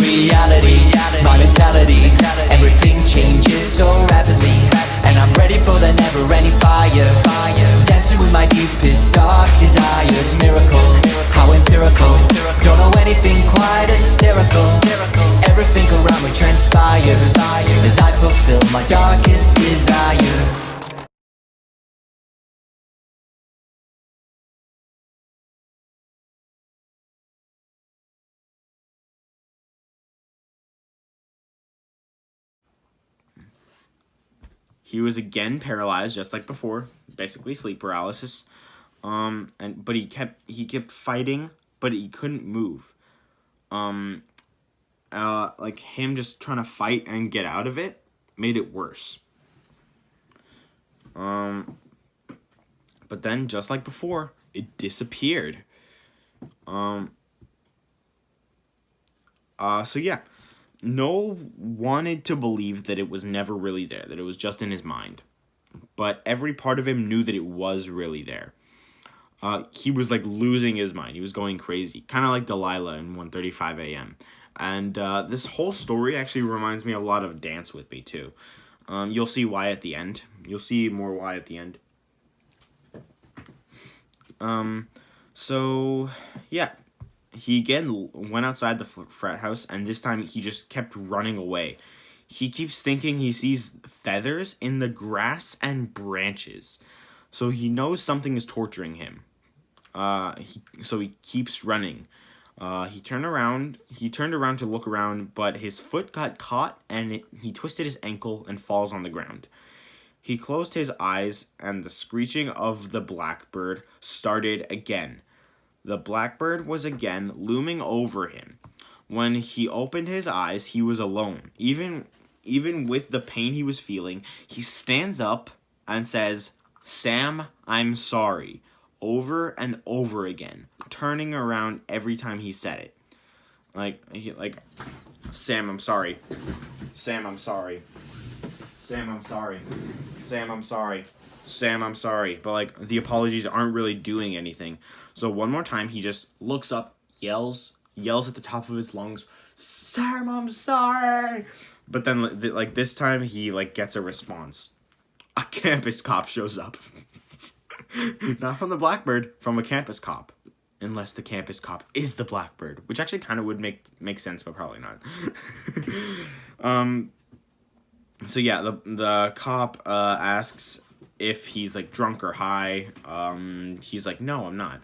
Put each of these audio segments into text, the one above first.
reality, my mentality. Everything changes so rapidly, and I'm ready for the never-ending fire. Dancing with my deepest, dark desires. Miracle, how empirical. Don't know anything quite as hysterical. Everything around me transpires as I fulfill my darkest desire. He was again paralyzed, just like before, basically sleep paralysis. But he kept fighting, but he couldn't move. Like him just trying to fight and get out of it made it worse. But then, just like before, it disappeared. So yeah, Noel wanted to believe that it was never really there, that it was just in his mind. But every part of him knew that it was really there. He was like losing his mind. He was going crazy, kind of like Delilah in 1:35 a.m. And this whole story actually reminds me a lot of Dance With Me too. You'll see why at the end. You'll see more why at the end. So yeah, he again went outside the frat house, and this time he just kept running away. He keeps thinking he sees feathers in the grass and branches, so he knows something is torturing him. So he keeps running. He turned around to look around, but his foot got caught, and he twisted his ankle and falls on the ground. He closed his eyes, and the screeching of the blackbird started again. The blackbird was again looming over him. When he opened his eyes, he was alone. Even with the pain he was feeling, he stands up and says, "Sam, I'm sorry," over and over again, turning around every time he said it. Like, "Sam, I'm sorry. Sam, I'm sorry. Sam, I'm sorry. Sam, I'm sorry. Sam, I'm sorry." But like the apologies aren't really doing anything. So one more time he just looks up, yells at the top of his lungs, "Sam, I'm sorry." But then like this time he like gets a response. A campus cop shows up. Not from the Blackbird, from a campus cop. Unless the campus cop is the Blackbird, which actually kind of would make sense, but probably not. So yeah, the cop asks if he's like drunk or high. He's like, "No, I'm not."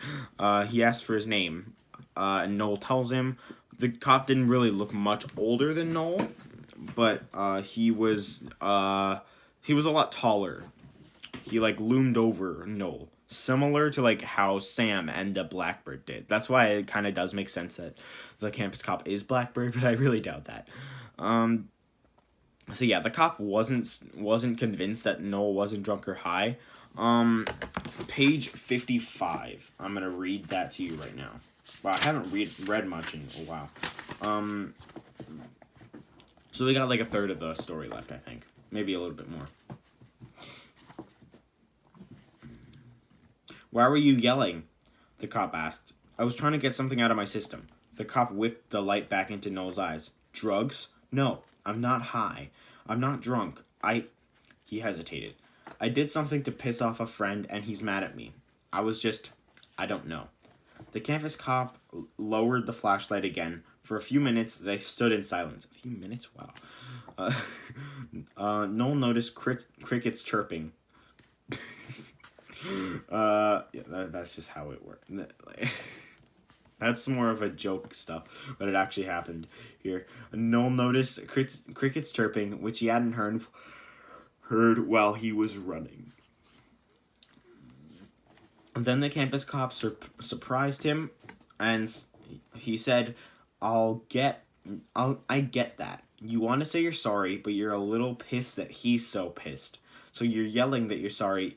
He asks for his name. And Noel tells him. The cop didn't really look much older than Noel, but he was a lot taller. He like loomed over Noel, similar to like how Sam and the Blackbird did. That's why it kind of does make sense that the campus cop is Blackbird, but I really doubt that. So yeah, the cop wasn't convinced that Noel wasn't drunk or high. Page 55. I'm gonna read that to you right now. Wow, I haven't read much in a while. So we got like a third of the story left, I think. Maybe a little bit more. "Why were you yelling?" the cop asked. "I was trying to get something out of my system." The cop whipped the light back into Noel's eyes. "Drugs? No, I'm not high. I'm not drunk. He hesitated. "I did something to piss off a friend, and he's mad at me. I don't know." The campus cop lowered the flashlight again. For a few minutes, they stood in silence. A few minutes? Wow. Noel noticed crickets chirping. That's just how it worked. That's more of a joke stuff, but it actually happened here. Noel noticed crickets chirping, which he hadn't heard while he was running. And then the campus cop surprised him, and he said, I get that. You want to say you're sorry, but you're a little pissed that he's so pissed. So you're yelling that you're sorry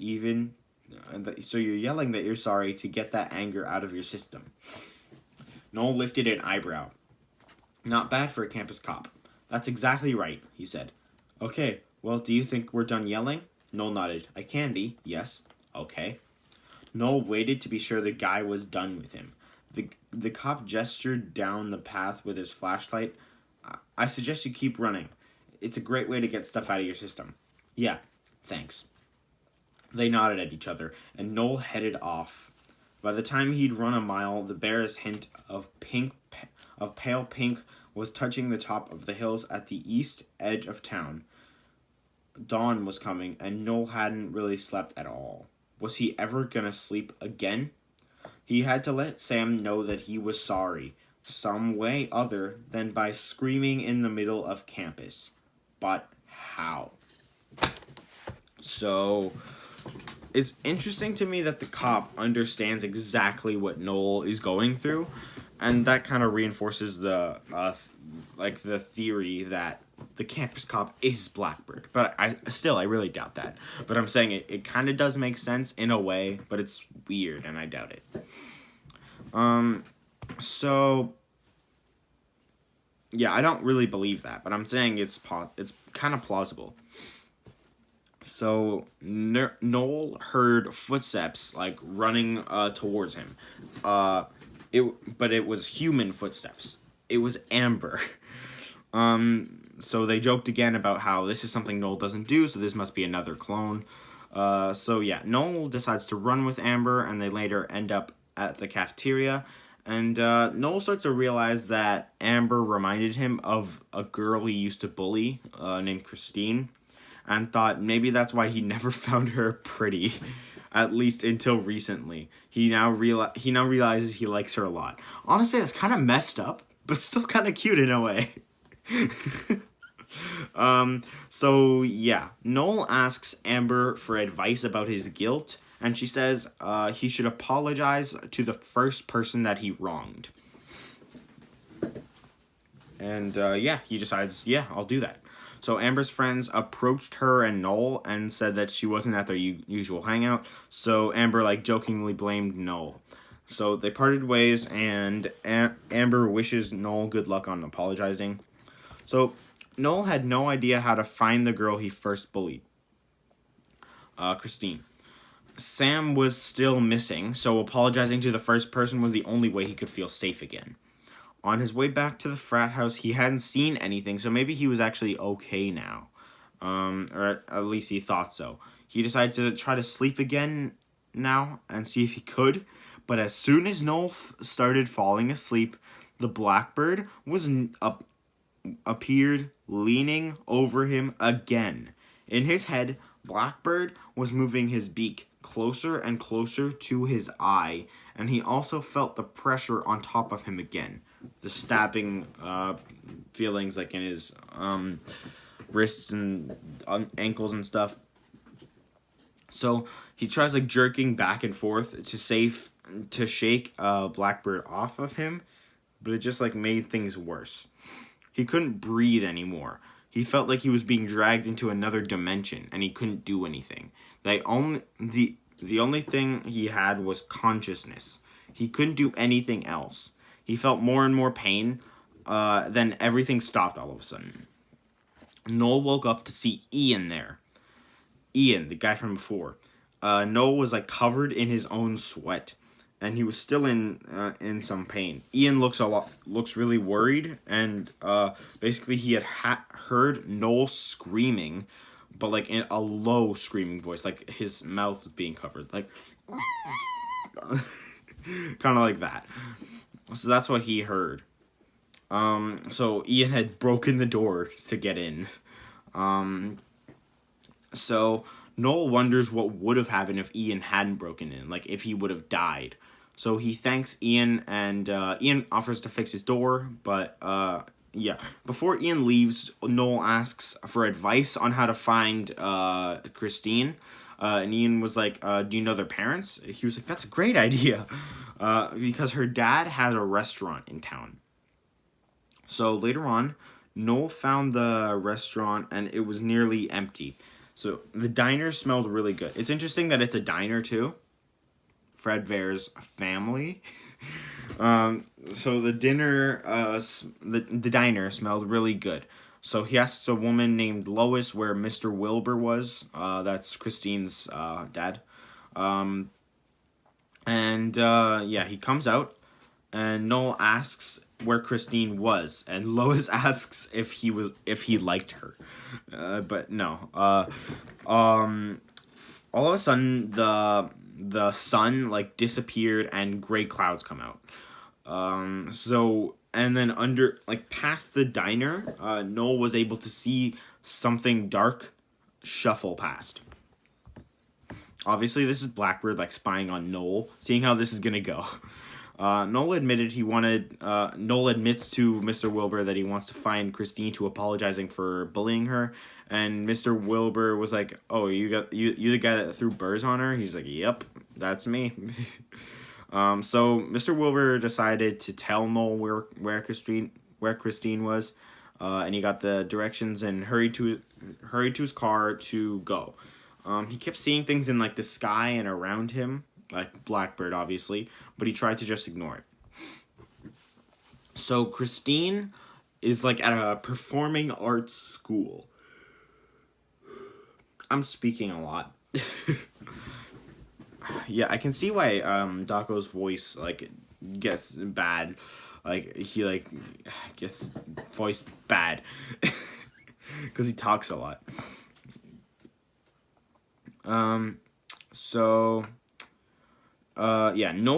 to get that anger out of your system." Noel lifted an eyebrow. "Not bad for a campus cop." "That's exactly right," he said. "Okay, well, do you think we're done yelling?" Noel nodded. "I can be, yes." "Okay." Noel waited to be sure the guy was done with him. The cop gestured down the path with his flashlight. I suggest you keep running. It's a great way to get stuff out of your system. Yeah, thanks. They nodded at each other, and Noel headed off. By the time he'd run a mile, the barest hint of pale pink was touching the top of the hills at the east edge of town. Dawn was coming, and Noel hadn't really slept at all. Was he ever gonna sleep again? He had to let Sam know that he was sorry, some way other than by screaming in the middle of campus. But how? So, it's interesting to me that the cop understands exactly what Noel is going through, and that kind of reinforces the the theory that the campus cop is Blackbird. But I really doubt that. But I'm saying it kind of does make sense in a way, but it's weird, and I doubt it. So yeah, I don't really believe that, but I'm saying it's kind of plausible. So Noel heard footsteps like running towards him. But it was human footsteps. It was Amber. So they joked again about how this is something Noel doesn't do, so this must be another clone. So yeah, Noel decides to run with Amber, and they later end up at the cafeteria. And Noel starts to realize that Amber reminded him of a girl he used to bully named Christine, and thought maybe that's why he never found her pretty, at least until recently. He now realizes he likes her a lot. Honestly, that's kind of messed up, but still kind of cute in a way. So yeah, Noel asks Amber for advice about his guilt, and she says he should apologize to the first person that he wronged. And yeah, he decides, yeah, I'll do that. So Amber's friends approached her and Noel and said that she wasn't at their usual hangout, so Amber jokingly blamed Noel. So they parted ways, and Amber wishes Noel good luck on apologizing. So Noel had no idea how to find the girl he first bullied, Christine. Sam was still missing, so apologizing to the first person was the only way he could feel safe again. On his way back to the frat house, he hadn't seen anything, so maybe he was actually okay now. Or at least he thought so. He decided to try to sleep again now and see if he could, but as soon as Noel started falling asleep, the Blackbird was appeared leaning over him again. In his head, Blackbird was moving his beak closer and closer to his eye, and he also felt the pressure on top of him again. The stabbing feelings in his wrists and ankles and stuff. So he tries jerking back and forth to shake Blackbird off of him, but it just made things worse. He couldn't breathe anymore. He felt like he was being dragged into another dimension, and he couldn't do anything. The only thing he had was consciousness. He couldn't do anything else. He felt more and more pain. Then everything stopped all of a sudden. Noel woke up to see Ian there. Ian, the guy from before. Noel was covered in his own sweat, and he was still in some pain. Ian looks really worried, and basically he had heard Noel screaming, but in a low screaming voice, his mouth was being covered, kind of like that. So that's what he heard. So Ian had broken the door to get in. So Noel wonders what would have happened if Ian hadn't broken in, if he would have died. So he thanks Ian, and Ian offers to fix his door, but yeah. Before Ian leaves, Noel asks for advice on how to find Christine. And Ian was like, do you know their parents? He was like, that's a great idea. Because her dad has a restaurant in town. So later on, Noel found the restaurant, and it was nearly empty. So the diner smelled really good. It's interesting that it's a diner, too. Fredbear's family. So the diner smelled really good. So he asks a woman named Lois where Mr. Wilbur was. That's Christine's dad. Yeah, he comes out, and Noel asks where Christine was, and Lois asks if he liked her, but no. All of a sudden the sun like disappeared and gray clouds come out. And then under like past the diner, Noel was able to see something dark shuffle past. Obviously, this is Blackbird like spying on Noel, seeing how this is gonna go. Noel admits to Mr. Wilbur that he wants to find Christine to apologizing for bullying her, and Mr. Wilbur was like, "Oh, you the guy that threw burrs on her?" He's like, "Yep, that's me." So Mr. Wilbur decided to tell Noel where Christine was, and he got the directions and hurried to his car to go. He kept seeing things in like the sky and around him, like Blackbird, obviously, but he tried to just ignore it. So Christine is like at a performing arts school. I'm speaking a lot. Yeah, I can see why Dako's voice like gets bad. Like he like gets voice bad because he talks a lot. Noel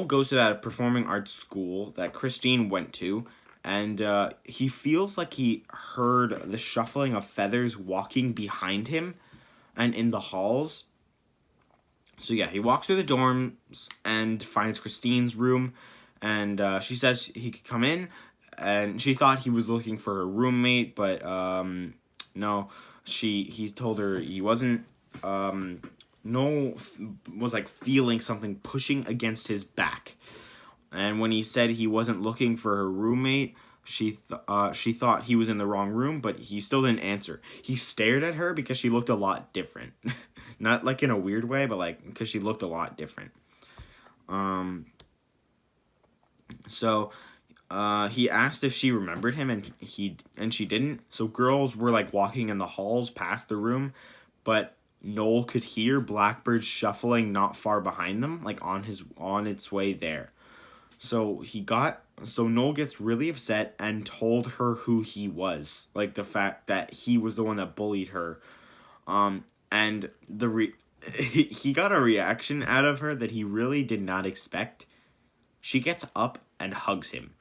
goes to that performing arts school that Christine went to, and he feels like he heard the shuffling of feathers walking behind him and in the halls. So yeah, he walks through the dorms and finds Christine's room, and she says he could come in, and she thought he was looking for her roommate, but no, he told her he wasn't. Noel was like feeling something pushing against his back, and when he said he wasn't looking for her roommate, she thought he was in the wrong room, but he still didn't answer. He stared at her because she looked a lot different. Not like in a weird way, but like because she looked a lot different. He asked if she remembered him, and she didn't. So girls were like walking in the halls past the room, but Noel could hear Blackbird shuffling not far behind them, like on its way there. So Noel gets really upset and told her who he was, like the fact that he was the one that bullied her. And he got a reaction out of her that he really did not expect. She gets up and hugs him.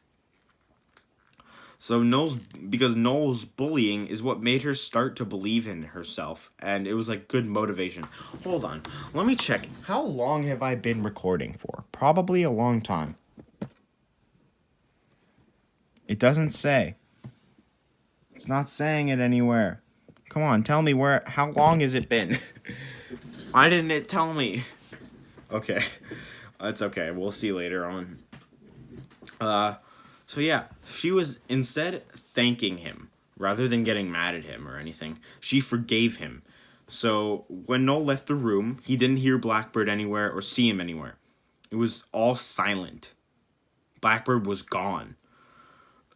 So Noel's bullying is what made her start to believe in herself, and it was like good motivation. Hold on, let me check. How long have I been recording for? Probably a long time. It doesn't say. It's not saying it anywhere. Come on, tell me how long has it been? Why didn't it tell me? Okay. It's okay. We'll see later on. So yeah, she was instead thanking him rather than getting mad at him or anything. She forgave him. So when Noel left the room, he didn't hear Blackbird anywhere or see him anywhere. It was all silent. Blackbird was gone.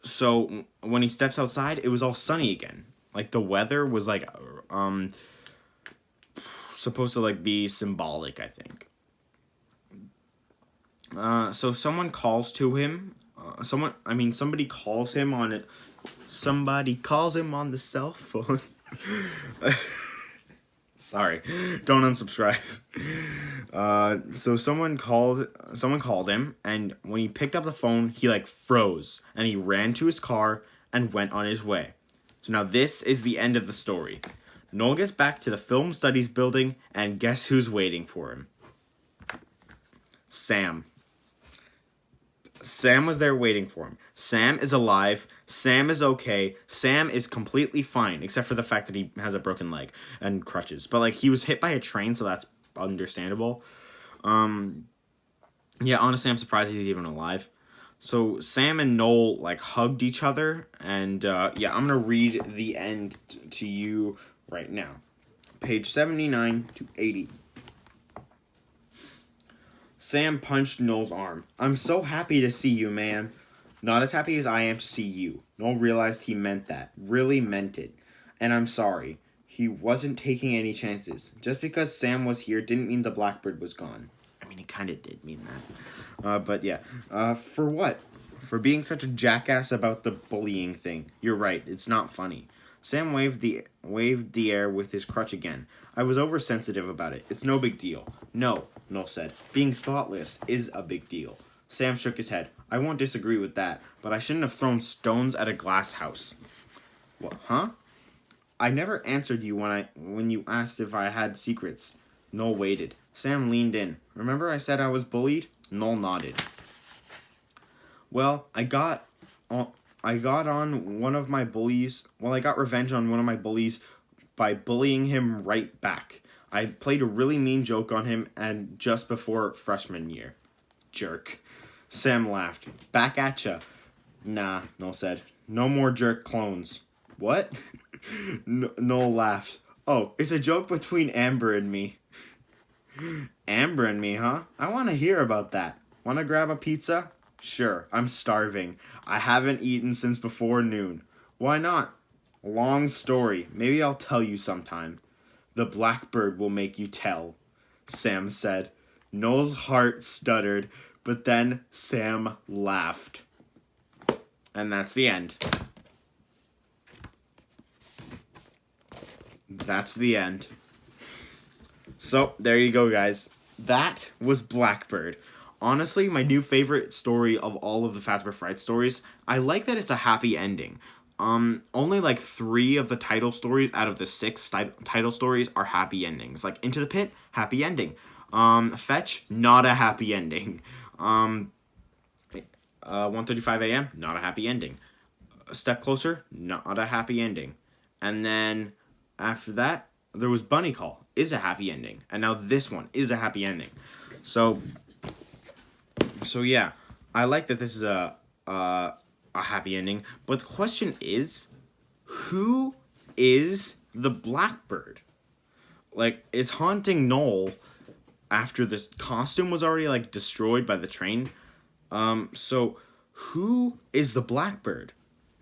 So when he steps outside, it was all sunny again. Like the weather was like supposed to like be symbolic, I think. So someone calls to him. Somebody calls him on it. Somebody calls him on the cell phone. Sorry, don't unsubscribe. So someone called him, and when he picked up the phone, he like froze, and he ran to his car and went on his way. So now this is the end of the story. Noel gets back to the film studies building, and guess who's waiting for him? Sam. Sam was there waiting for him. Sam is alive. Sam is okay. Sam is completely fine, except for the fact that he has a broken leg and crutches. But like he was hit by a train, so that's understandable. Honestly, I'm surprised he's even alive. So Sam and Noel like hugged each other, and I'm gonna read the end to you right now, page 79 to 80. Sam punched Noel's arm. "I'm so happy to see you, man." "Not as happy as I am to see you." Noel realized he meant that. Really meant it. "And I'm sorry." He wasn't taking any chances. Just because Sam was here didn't mean the Blackbird was gone. I mean, it kind of did mean that. For what? For being such a jackass about the bullying thing. You're right, it's not funny. Sam waved the air with his crutch again. I was oversensitive about it. It's no big deal. No, Noel said. Being thoughtless is a big deal. Sam shook his head. I won't disagree with that, but I shouldn't have thrown stones at a glass house. What, huh? I never answered you when you asked if I had secrets. Noel waited. Sam leaned in. Remember I said I was bullied? Noel nodded. Well, I got on one of my bullies. Well, I got revenge on one of my bullies by bullying him right back. I played a really mean joke on him and just before freshman year. Jerk. Sam laughed. Back at ya. Nah, Noel said. No more jerk clones. What? Noel laughed. Oh, it's a joke between Amber and me. Amber and me, huh? I want to hear about that. Want to grab a pizza? Sure, I'm starving. I haven't eaten since before noon. Why not? Long story. Maybe I'll tell you sometime. The Blackbird will make you tell, Sam said. Noel's heart stuttered, but then Sam laughed. And that's the end. That's the end. So, there you go, guys. That was Blackbird. Honestly, my new favorite story of all of the Fazbear Fright stories. I like that it's a happy ending. Only like 3 of the title stories out of the 6 title stories are happy endings. Like Into the Pit, happy ending. Fetch, not a happy ending. 1:35 a.m., not a happy ending. A Step Closer, not a happy ending. And then after that, there was Bunny Call, is a happy ending. And now this one is a happy ending. So yeah, I like that this is a happy ending. But the question is, who is the Blackbird? Like, it's haunting Noel after this costume was already like destroyed by the train. So who is the Blackbird?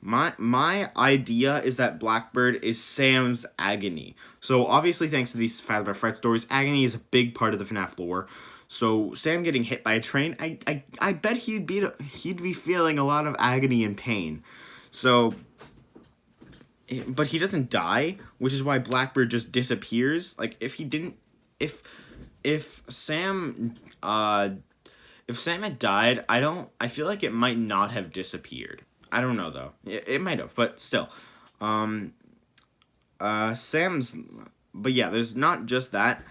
My idea is that Blackbird is Sam's agony. So obviously, thanks to these Fazbear Fright stories, agony is a big part of the FNaF lore. So Sam getting hit by a train, I bet he'd be feeling a lot of agony and pain. So, but he doesn't die, which is why Blackbird just disappears. Like if Sam had died, I feel like it might not have disappeared. I don't know though. It might have, but still. But yeah, there's not just that.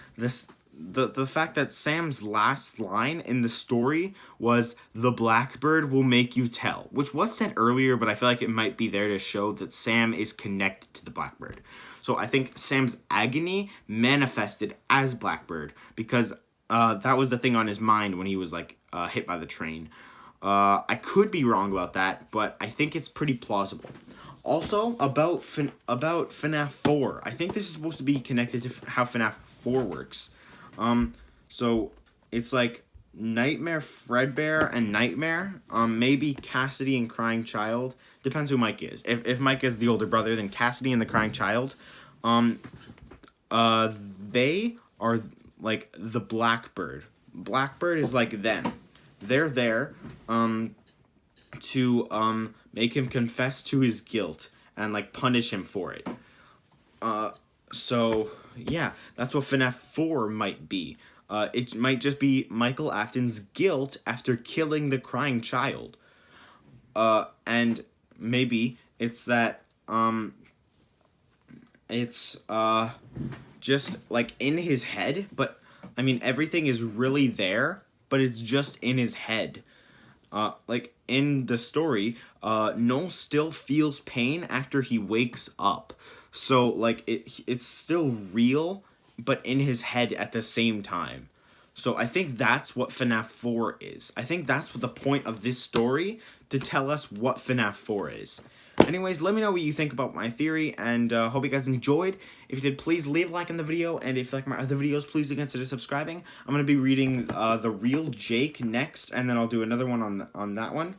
The fact that Sam's last line in the story was, the Blackbird will make you tell, which was said earlier, but I feel like it might be there to show that Sam is connected to the Blackbird. So I think Sam's agony manifested as Blackbird, because that was the thing on his mind when he was like hit by the train. I could be wrong about that, but I think it's pretty plausible. Also, about FNaF 4. I think this is supposed to be connected to how FNaF 4 works. So it's like Nightmare Fredbear and Nightmare. Maybe Cassidy and Crying Child. Depends who Mike is. If Mike is the older brother, then Cassidy and the Crying Child. They are like the Blackbird. Blackbird is like them. They're there to make him confess to his guilt and like punish him for it. So yeah, that's what FNaF 4 might be. It might just be Michael Afton's guilt after killing the Crying Child. And maybe it's that it's just like in his head, but I mean everything is really there, but it's just in his head. Like in the story, Noel still feels pain after he wakes up. So like it's still real, but in his head at the same time. So I think that's what FNaF 4 is. I think that's what the point of this story, to tell us what FNaF 4 is. Anyways, let me know what you think about my theory, and hope you guys enjoyed. If you did, please leave a like in the video, and if you like my other videos, please do consider subscribing. I'm going to be reading The Real Jake next, and then I'll do another one on that one.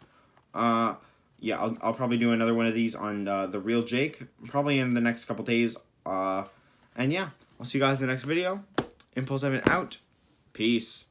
Yeah, I'll probably do another one of these on The Real Jake, probably in the next couple days. And yeah, I'll see you guys in the next video. Impulse 7 out. Peace.